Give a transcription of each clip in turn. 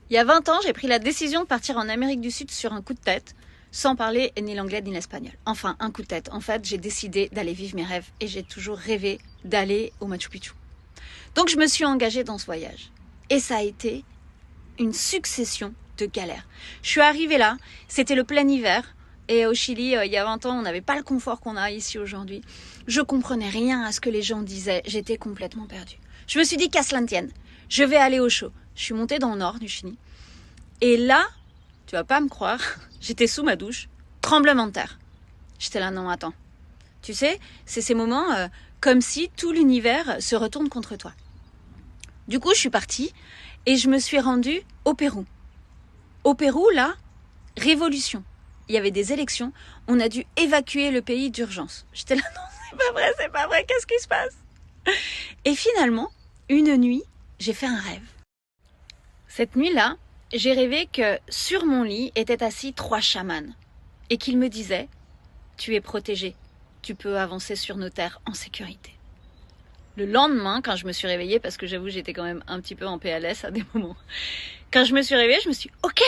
Il y a 20 ans, j'ai pris la décision de partir en Amérique du Sud sur un coup de tête, sans parler ni l'anglais ni l'espagnol. Enfin, un coup de tête. En fait, j'ai décidé d'aller vivre mes rêves et j'ai toujours rêvé d'aller au Machu Picchu. Donc, je me suis engagée dans ce voyage. Et ça a été une succession de galères. Je suis arrivée là, c'était le plein hiver. Et au Chili, il y a 20 ans, on n'avait pas le confort qu'on a ici aujourd'hui. Je comprenais rien à ce que les gens disaient. J'étais complètement perdue. Je me suis dit qu'à cela ne tienne, je vais aller au chaud. Je suis montée dans le nord du Chili. Et là, tu vas pas me croire, j'étais sous ma douche, tremblement de terre. J'étais là, non, attends. Tu sais, c'est ces moments comme si tout l'univers se retourne contre toi. Du coup, je suis partie et je me suis rendue au Pérou. Au Pérou, là, révolution. Il y avait des élections, on a dû évacuer le pays d'urgence. J'étais là, non, c'est pas vrai, qu'est-ce qui se passe? Et finalement, une nuit, j'ai fait un rêve. Cette nuit-là, j'ai rêvé que sur mon lit étaient assis 3 chamans et qu'ils me disaient « Tu es protégé, tu peux avancer sur nos terres en sécurité ». Le lendemain, quand je me suis réveillée, parce que j'avoue j'étais quand même un petit peu en PLS à des moments, quand je me suis réveillée, je me suis dit « Ok,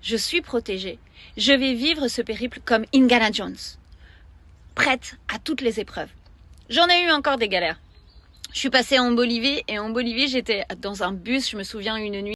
je suis protégée, je vais vivre ce périple comme Indiana Jones, prête à toutes les épreuves ». J'en ai eu encore des galères. Je suis passée en Bolivie et en Bolivie j'étais dans un bus, je me souviens une nuit.